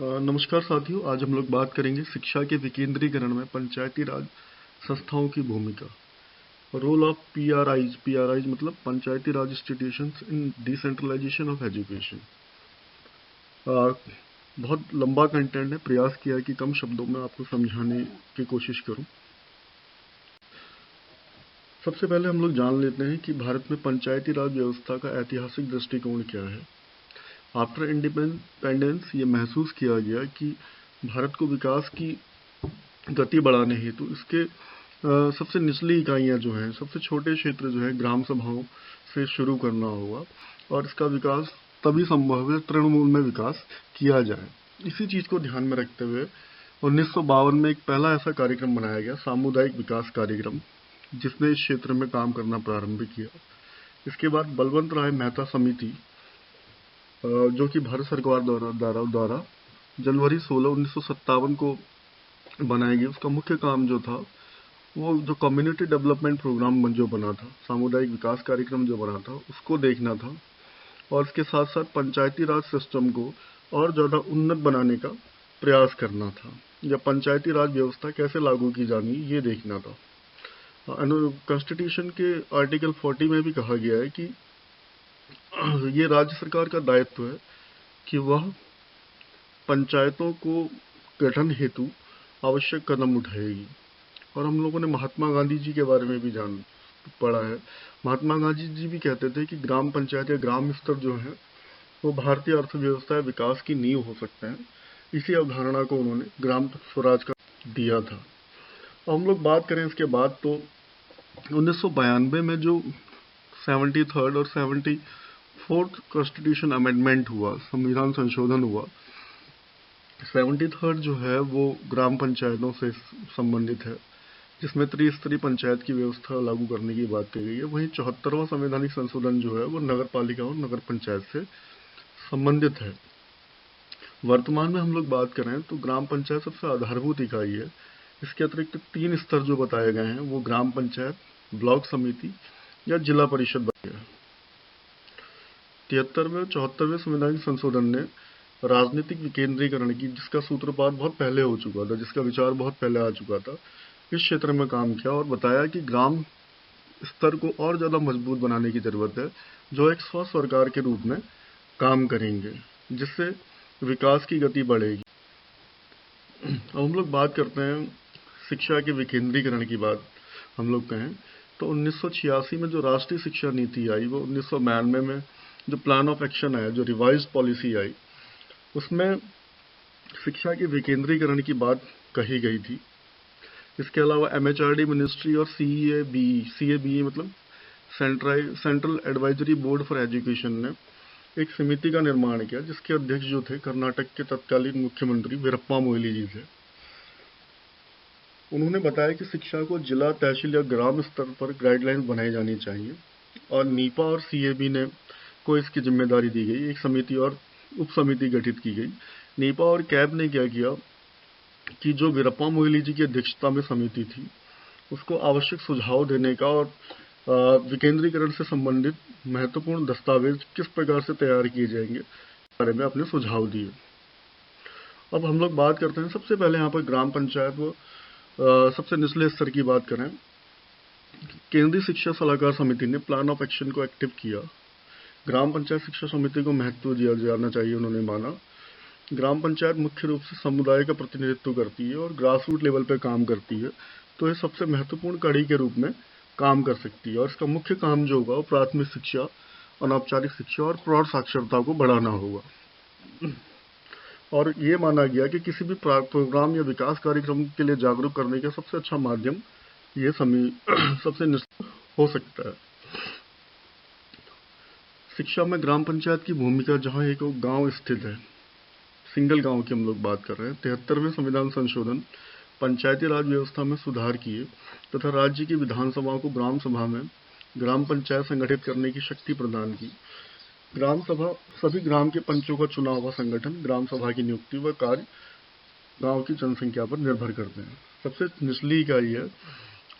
नमस्कार साथियों, आज हम लोग बात करेंगे शिक्षा के विकेंद्रीकरण में पंचायती राज संस्थाओं की भूमिका। Role of PRIs. पीआरआईज मतलब Panchayati Raj institutions in decentralization of education. बहुत लंबा कंटेंट है, प्रयास किया है कि कम शब्दों में आपको समझाने की कोशिश करूं। सबसे पहले हम लोग जान लेते हैं कि भारत में पंचायती राज व्यवस्था का ऐतिहासिक दृष्टिकोण क्या है। आफ्टर इंडिपेंडेंस ये महसूस किया गया कि भारत को विकास की गति बढ़ाने हेतु इसके सबसे निचली इकाइयाँ जो हैं, सबसे छोटे क्षेत्र जो है, ग्राम सभाओं से शुरू करना होगा और इसका विकास तभी संभव है तृणमूल में विकास किया जाए। इसी चीज़ को ध्यान में रखते हुए 1952 में एक पहला ऐसा कार्यक्रम बनाया गया, सामुदायिक विकास कार्यक्रम, जिसने इस क्षेत्र में काम करना प्रारंभ किया। इसके बाद बलवंत राय मेहता समिति, जो कि भारत सरकार द्वारा जनवरी 16, 1957 को बनाई गई, उसका मुख्य काम जो था वो जो कम्युनिटी डेवलपमेंट प्रोग्राम जो बना था, सामुदायिक विकास कार्यक्रम जो बना था, उसको देखना था और इसके साथ साथ पंचायती राज सिस्टम को और ज़्यादा उन्नत बनाने का प्रयास करना था, या पंचायती राज व्यवस्था कैसे लागू की जानी ये देखना था। कॉन्स्टिट्यूशन के आर्टिकल 40 में भी कहा गया है कि ये राज्य सरकार का दायित्व है कि वह पंचायतों को गठन हेतु आवश्यक कदम उठाएगी। और हम लोगों ने महात्मा गांधी जी के बारे में भी पढ़ा है। महात्मा गांधी जी भी कहते थे कि ग्राम पंचायत या ग्राम स्तर जो है वो भारतीय अर्थव्यवस्था या विकास की नींव हो सकते हैं। इसी अवधारणा को उन्होंने ग्राम स्वराज का दिया था। अब हम लोग बात करें इसके बाद, तो 1992 में जो 73rd और 74th कॉन्स्टिट्यूशन अमेंडमेंट हुआ, संविधान संशोधन हुआ, 73rd जो है वो ग्राम पंचायतों से संबंधित है, जिसमें त्रिस्तरीय पंचायत की व्यवस्था लागू करने की बात कही गई है। वहीं 74वां संवैधानिक संशोधन जो है वो नगर पालिका और नगर पंचायत से संबंधित है। वर्तमान में हम लोग बात करें तो ग्राम पंचायत सबसे आधारभूत इकाई है। इसके अतिरिक्त 3 स्तर जो बताए गए हैं वो ग्राम पंचायत, ब्लॉक समिति या जिला परिषद बन गया। 73वें और 74वें संवैधानिक संशोधन ने राजनीतिक विकेंद्रीकरण की, जिसका सूत्रपात बहुत पहले हो चुका था, जिसका विचार बहुत पहले आ चुका था, इस क्षेत्र में काम किया और बताया कि ग्राम स्तर को और ज़्यादा मजबूत बनाने की ज़रूरत है, जो एक स्व सरकार के रूप में काम करेंगे, जिससे विकास की गति बढ़ेगी। अब हम लोग बात करते हैं शिक्षा के विकेंद्रीकरण की बात। हम लोग कहें तो 1986 में जो राष्ट्रीय शिक्षा नीति आई, वो 1992 में जो प्लान ऑफ एक्शन आया, जो रिवाइज पॉलिसी आई, उसमें शिक्षा के विकेंद्रीकरण की बात कही गई थी। इसके अलावा MHRD मिनिस्ट्री और CABE मतलब central advisory board for education ने एक समिति का निर्माण किया, जिसके अध्यक्ष जो थे कर्नाटक के तत्कालीन मुख्यमंत्री वीरप्पा मोइली जी थे। उन्होंने बताया कि शिक्षा को जिला, तहसील या ग्राम स्तर पर गाइडलाइंस बनाई जानी चाहिए और नीपा और CAB को इसकी जिम्मेदारी दी गई। एक समिति और उप समिति गठित की गई। नीपा और कैब ने क्या किया कि जो वीरप्पा मोइली जी की अध्यक्षता में समिति थी, उसको आवश्यक सुझाव देने का और विकेंद्रीकरण से संबंधित महत्वपूर्ण दस्तावेज किस प्रकार से तैयार किए जाएंगे इस बारे में अपने सुझाव दिए। अब हम लोग बात करते हैं, सबसे पहले यहाँ पर ग्राम पंचायत व सबसे निचले स्तर की बात करें। केंद्रीय शिक्षा सलाहकार समिति ने प्लान ऑफ एक्शन को एक्टिव किया। ग्राम पंचायत शिक्षा समिति को महत्व दिया जाना चाहिए, उन्होंने माना। ग्राम पंचायत मुख्य रूप से समुदाय का प्रतिनिधित्व करती है और ग्रास रूट लेवल पर काम करती है, तो ये सबसे महत्वपूर्ण कड़ी के रूप में काम कर सकती है। और इसका मुख्य काम जो होगा वो प्राथमिक शिक्षा, अनौपचारिक शिक्षा और प्रौढ़ साक्षरता को बढ़ाना होगा। और ये माना गया कि किसी भी प्रोग्राम या विकास कार्यक्रम के लिए जागरूक करने का सबसे अच्छा माध्यम ये सबसे निश्चित हो सकता है। शिक्षा में ग्राम पंचायत की भूमिका, जहाँ एक गांव स्थित है, सिंगल गांव की हम लोग बात कर रहे हैं। 73वें संविधान संशोधन पंचायती राज व्यवस्था में सुधार किए तथा राज्य की विधानसभाओं को ग्राम सभा में ग्राम पंचायत संगठित करने की शक्ति प्रदान की। ग्राम सभा सभी ग्राम के पंचों का चुना हुआ संगठन। ग्राम सभा की नियुक्ति व कार्य गांव की जनसंख्या पर निर्भर करते हैं। सबसे निचली इकाई है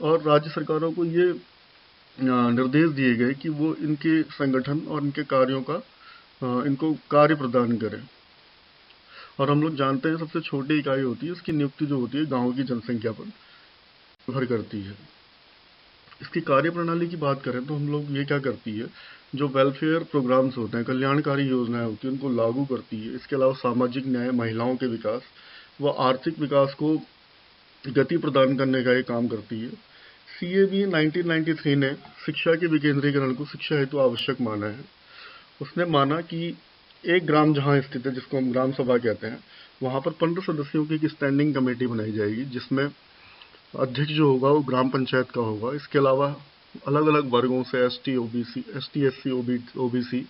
और राज्य सरकारों को ये निर्देश दिए गए कि वो इनके संगठन और इनके कार्यों का इनको कार्य प्रदान करें। और हम लोग जानते हैं सबसे छोटी इकाई होती है, इसकी नियुक्ति जो होती है गाँव की जनसंख्या पर निर्भर करती है। इसकी कार्यप्रणाली की बात करें तो हम लोग ये क्या करती है, जो वेलफेयर प्रोग्राम्स होते हैं, कल्याणकारी योजनाएं होती हैं, उनको लागू करती है। इसके अलावा सामाजिक न्याय, महिलाओं के विकास व आर्थिक विकास को गति प्रदान करने का ये काम करती है। CAB 1993 ने शिक्षा के विकेंद्रीकरण को शिक्षा हेतु आवश्यक माना है। उसने माना कि एक ग्राम जहाँ स्थित है, जिसको हम ग्राम सभा कहते हैं, वहाँ पर 15 सदस्यों की एक स्टैंडिंग कमेटी बनाई जाएगी, जिसमें अध्यक्ष जो होगा वो ग्राम पंचायत का होगा। इसके अलावा अलग अलग वर्गों से ST SC OBC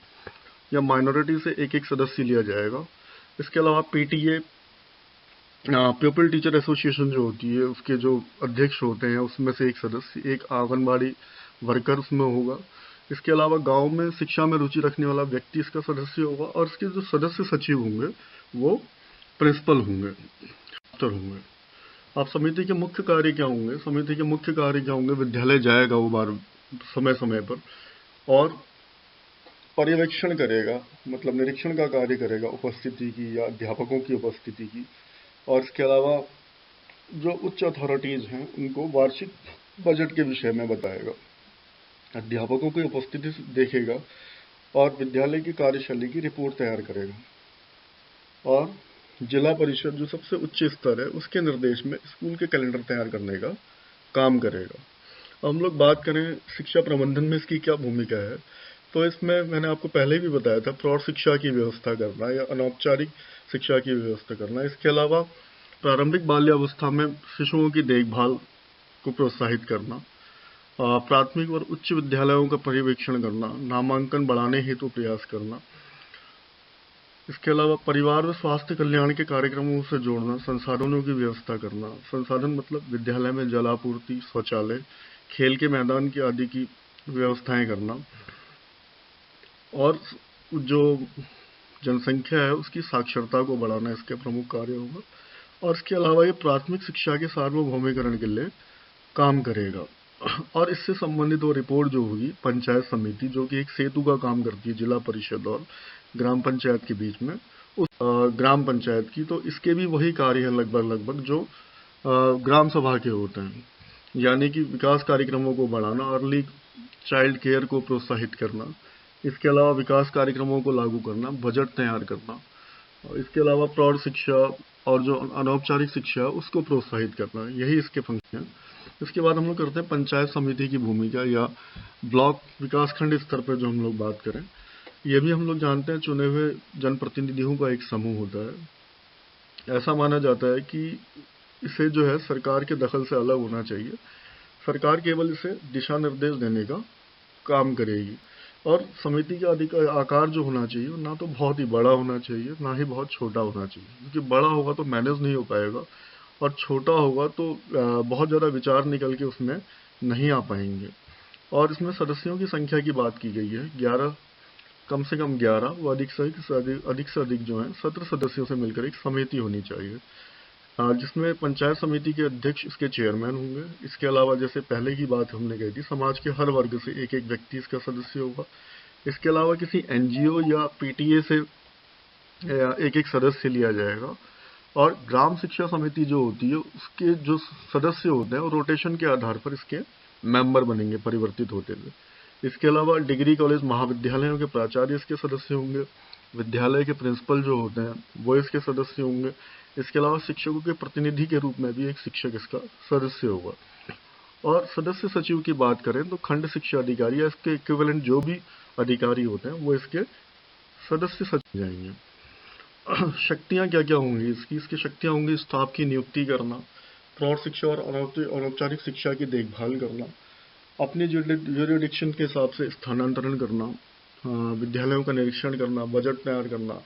या माइनॉरिटी से एक एक सदस्य लिया जाएगा। इसके अलावा PTA पीपल टीचर एसोसिएशन जो होती है, उसके जो अध्यक्ष होते हैं उसमें से एक सदस्य, एक आंगनबाड़ी वर्कर उसमें होगा। इसके अलावा गांव में शिक्षा में रुचि रखने वाला व्यक्ति इसका सदस्य होगा, और इसके जो सदस्य सचिव होंगे वो प्रिंसिपल होंगे, मास्टर होंगे। अब समिति के मुख्य कार्य क्या होंगे? समिति के मुख्य कार्य क्या होंगे? विद्यालय जाएगा वो बार समय समय पर और पर्यवेक्षण करेगा, मतलब निरीक्षण का कार्य करेगा उपस्थिति की या अध्यापकों की उपस्थिति की। और इसके अलावा जो उच्च अथॉरिटीज हैं उनको वार्षिक बजट के विषय में बताएगा, अध्यापकों की उपस्थिति देखेगा और विद्यालय की कार्यशैली की रिपोर्ट तैयार करेगा। और जिला परिषद जो सबसे उच्च स्तर है उसके निर्देश में स्कूल के कैलेंडर तैयार करने का काम करेगा। अब हम लोग बात करें शिक्षा प्रबंधन में इसकी क्या भूमिका है, तो इसमें मैंने आपको पहले भी बताया था, प्रौढ़ शिक्षा की व्यवस्था करना या अनौपचारिक शिक्षा की व्यवस्था करना। इसके अलावा प्रारंभिक बाल्यावस्था में शिशुओं की देखभाल को प्रोत्साहित करना, प्राथमिक और उच्च विद्यालयों का पर्यवेक्षण करना, नामांकन बढ़ाने हेतु प्रयास करना। इसके अलावा परिवार व स्वास्थ्य कल्याण के कार्यक्रमों से जोड़ना, संसाधनों की व्यवस्था करना। संसाधन मतलब विद्यालय में जल आपूर्ति, शौचालय, खेल के मैदान की आदि की व्यवस्थाएं करना। और जो जनसंख्या है उसकी साक्षरता को बढ़ाना इसके प्रमुख कार्य होगा। और इसके अलावा ये प्राथमिक शिक्षा के सार्वभौमिकरण के लिए काम करेगा। और इससे संबंधित वो रिपोर्ट जो होगी पंचायत समिति, जो कि एक सेतु का काम करती है जिला परिषद और ग्राम पंचायत के बीच में, उस ग्राम पंचायत की, तो इसके भी वही कार्य है लगभग जो ग्राम सभा के होते हैं, यानी कि विकास कार्यक्रमों को बढ़ाना, अर्ली चाइल्ड केयर को प्रोत्साहित करना, इसके अलावा विकास कार्यक्रमों को लागू करना, बजट तैयार करना, और इसके अलावा प्रौढ़ शिक्षा और जो अनौपचारिक शिक्षा है उसको प्रोत्साहित करना, यही इसके फंक्शन है। इसके बाद हम लोग करते हैं पंचायत समिति की भूमिका, या ब्लॉक विकासखंड स्तर पर जो हम लोग बात करें, ये भी हम लोग जानते हैं चुने हुए जनप्रतिनिधियों का एक समूह होता है। ऐसा माना जाता है कि इसे जो है सरकार के दखल से अलग होना चाहिए। सरकार केवल इसे दिशा निर्देश देने का काम करेगी। और समिति का आकार जो होना चाहिए ना तो बहुत ही बड़ा होना चाहिए, ना ही बहुत छोटा होना चाहिए, क्योंकि बड़ा होगा तो मैनेज नहीं हो पाएगा, और छोटा होगा तो बहुत ज़्यादा विचार निकल के उसमें नहीं आ पाएंगे। और इसमें सदस्यों की संख्या की बात की गई है, 11, कम से कम 11 व अधिक से अधिक जो है 17 सदस्यों से मिलकर एक समिति होनी चाहिए, जिसमें पंचायत समिति के अध्यक्ष इसके चेयरमैन होंगे। इसके अलावा जैसे पहले की बात हमने कही थी, समाज के हर वर्ग से एक एक व्यक्ति इसका सदस्य होगा। इसके अलावा किसी NGO या PTA से एक एक सदस्य लिया जाएगा। और ग्राम शिक्षा समिति जो होती है उसके जो सदस्य होते हैं वो रोटेशन के आधार पर इसके मेंबर बनेंगे, परिवर्तित होते हुए। इसके अलावा डिग्री कॉलेज महाविद्यालयों के प्राचार्य इसके सदस्य होंगे, विद्यालय के प्रिंसिपल जो होते हैं वो इसके सदस्य होंगे। इसके अलावा शिक्षकों के प्रतिनिधि के रूप में भी एक शिक्षक इसका सदस्य होगा। और सदस्य सचिव की बात करें तो खंड शिक्षा अधिकारी या इसके इक्विवेलेंट जो भी अधिकारी होते हैं वो इसके सदस्य सचिव जाएंगे। शक्तियां क्या क्या होंगी इसकी शक्तियां होंगी स्टाफ की नियुक्ति करना, प्रौढ़ शिक्षा और अनौपचारिक शिक्षा की देखभाल करना, अपने ज्यूरिडिक्शन के हिसाब से स्थानांतरण करना, विद्यालयों का निरीक्षण करना, बजट तैयार करना,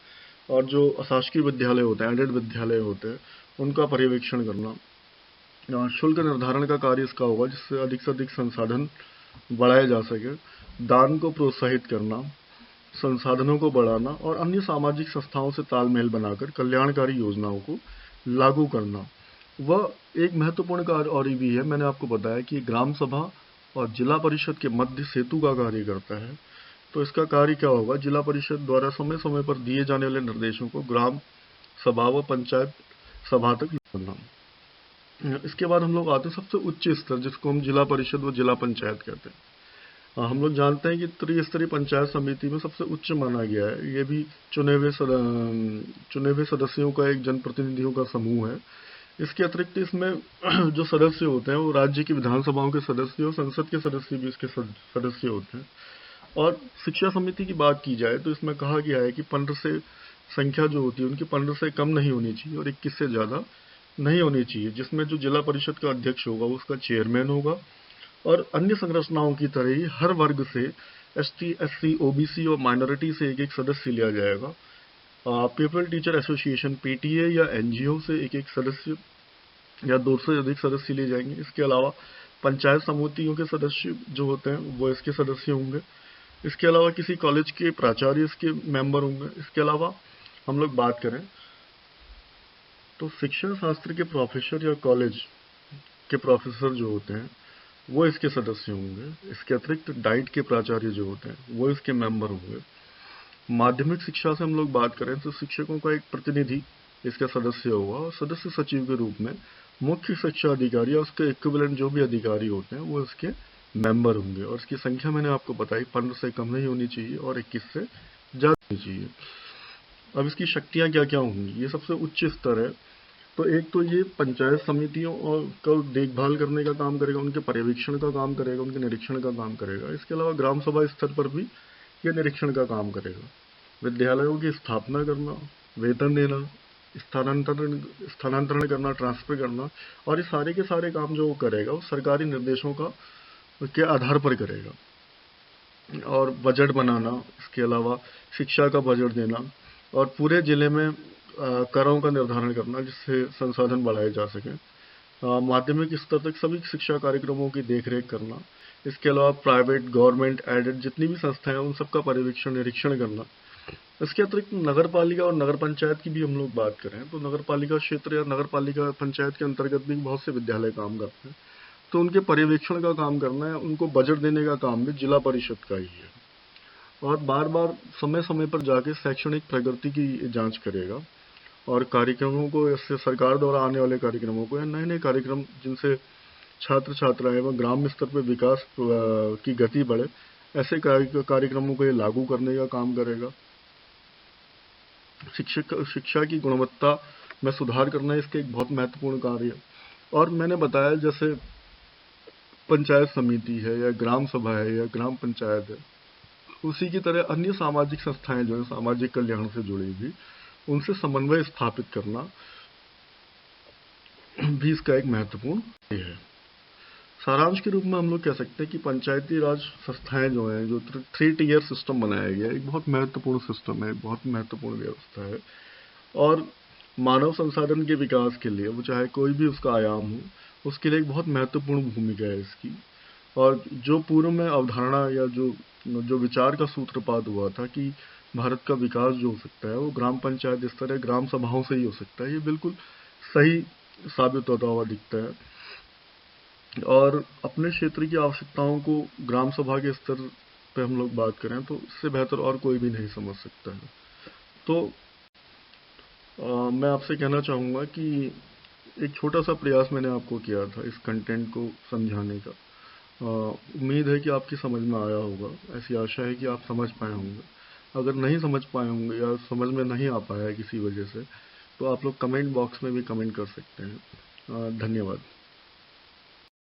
और जो अशासकीय विद्यालय होते हैं, एडेड विद्यालय होते हैं, उनका पर्यवेक्षण करना। शुल्क निर्धारण का कार्य इसका होगा, जिससे अधिक से अधिक संसाधन बढ़ाए जा सके, दान को प्रोत्साहित करना, संसाधनों को बढ़ाना, और अन्य सामाजिक संस्थाओं से तालमेल बनाकर कल्याणकारी योजनाओं को लागू करना। वह एक महत्वपूर्ण कार्य और भी है, मैंने आपको बताया कि ग्राम सभा और जिला परिषद के मध्य सेतु का कार्य करता है। तो इसका कार्य क्या होगा, जिला परिषद द्वारा समय समय पर दिए जाने वाले निर्देशों को ग्राम सभा व पंचायत सभा तक करना। इसके बाद हम लोग आते हैं सबसे उच्च स्तर, जिसको हम जिला परिषद व जिला पंचायत कहते हैं। हम लोग जानते हैं कि त्रिस्तरीय पंचायत समिति में सबसे उच्च माना गया है। ये भी चुने हुए सदस्यों का एक जनप्रतिनिधियों का समूह है। इसके अतिरिक्त इसमें जो सदस्य होते हैं वो राज्य की विधानसभाओं के सदस्य और संसद के सदस्य भी इसके सदस्य होते हैं। और शिक्षा समिति की बात की जाए तो इसमें कहा गया है कि 15 से संख्या जो होती है उनकी 15 से कम नहीं होनी चाहिए और 21 से ज़्यादा नहीं होनी चाहिए, जिसमें जो जिला परिषद का अध्यक्ष होगा वो उसका चेयरमैन होगा। और अन्य संरचनाओं की तरह ही हर वर्ग से ST, SC, OBC और माइनॉरिटी से एक एक सदस्य लिया जाएगा। पीपल टीचर एसोसिएशन PTA या NGO से एक एक सदस्य या 2 से अधिक सदस्य लिए जाएंगे। इसके अलावा पंचायत समितियों के सदस्य जो होते हैं वो इसके सदस्य होंगे। इसके अलावा किसी कॉलेज के प्राचार्य इसके मेंबर होंगे। इसके अलावा हम लोग बात करें तो शिक्षा शास्त्र के प्रोफेसर या कॉलेज के प्रोफेसर जो होते हैं वो इसके सदस्य होंगे। इसके अतिरिक्त डाइट के प्राचार्य जो होते हैं वो इसके मेंबर होंगे। माध्यमिक शिक्षा से हम लोग बात करें तो शिक्षकों का एक प्रतिनिधि इसका सदस्य होगा और सदस्य सचिव के रूप में मुख्य शिक्षा अधिकारी और उसके इक्विवेलेंट जो भी अधिकारी होते हैं वो इसके मेंबर होंगे। और इसकी संख्या मैंने आपको बताई 15 से कम नहीं होनी चाहिए और 21 से ज़्यादा होनी चाहिए। अब इसकी शक्तियाँ क्या क्या होंगी, ये सबसे उच्च स्तर है। तो एक तो ये पंचायत समितियों और का देखभाल करने का काम करेगा, उनके पर्यवेक्षण का काम करेगा, उनके निरीक्षण का काम करेगा। इसके अलावा ग्राम सभा स्तर पर भी ये निरीक्षण का काम करेगा। विद्यालयों की स्थापना करना, वेतन देना, स्थानांतरण करना, ट्रांसफर करना, और ये सारे के सारे काम जो वो करेगा वो सरकारी निर्देशों के आधार पर करेगा। और बजट बनाना, इसके अलावा शिक्षा का बजट देना और पूरे जिले में करों का निर्धारण करना जिससे संसाधन बढ़ाए जा सकें। माध्यमिक स्तर तक सभी शिक्षा कार्यक्रमों की देखरेख करना। इसके अलावा प्राइवेट, गवर्नमेंट एडेड जितनी भी संस्थाएं हैं उन सबका पर्यवेक्षण, निरीक्षण करना। इसके अतिरिक्त नगर पालिका और नगर पंचायत की भी हम लोग बात करें तो नगर पालिका क्षेत्र या नगर पालिका पंचायत के अंतर्गत भी बहुत से विद्यालय काम करते हैं। तो उनके पर्यवेक्षण का काम करना है, उनको बजट देने का काम भी जिला परिषद का ही है। और बार बार समय समय पर जाके शैक्षणिक प्रगति की जांच करेगा और कार्यक्रमों को, इससे सरकार द्वारा आने वाले कार्यक्रमों को या नए नए कार्यक्रम जिनसे छात्र छात्राएं व ग्राम स्तर पर विकास की गति बढ़े, ऐसे कार्यक्रमों को ये लागू करने का काम करेगा। शिक्षा की गुणवत्ता में सुधार करना इसके एक बहुत महत्वपूर्ण कार्य है। और मैंने बताया जैसे पंचायत समिति है या ग्राम सभा है या ग्राम पंचायत है, उसी की तरह अन्य सामाजिक संस्थाएं जो है सामाजिक कल्याण से जुड़ी हुई, उनसे समन्वय स्थापित करना भी इसका एक महत्वपूर्ण है। सारांश के रूप में हम लोग कह सकते हैं कि पंचायती राज संस्थाएं जो हैं, जो 3 टियर सिस्टम बनाया गया है, एक बहुत महत्वपूर्ण सिस्टम है, बहुत महत्वपूर्ण व्यवस्था है। और मानव संसाधन के विकास के लिए, वो चाहे कोई भी उसका आयाम हो, उसके लिए एक बहुत महत्वपूर्ण भूमिका है इसकी। और जो पूर्व में अवधारणा या जो विचार का सूत्रपात हुआ था कि भारत का विकास जो हो सकता है वो ग्राम पंचायत स्तर है, ग्राम सभाओं से ही हो सकता है, ये बिल्कुल सही साबित होता हुआ दिखता है। और अपने क्षेत्र की आवश्यकताओं को ग्राम सभा के स्तर पे हम लोग बात करें तो इससे बेहतर और कोई भी नहीं समझ सकता है। तो मैं आपसे कहना चाहूँगा कि एक छोटा सा प्रयास मैंने आपको किया था इस कंटेंट को समझाने का। उम्मीद है कि आपकी समझ में आया होगा, ऐसी आशा है कि आप समझ पाए होंगे। अगर नहीं समझ पाए होंगे या समझ में नहीं आ पाया है किसी वजह से, तो आप लोग कमेंट बॉक्स में भी कमेंट कर सकते हैं। धन्यवाद।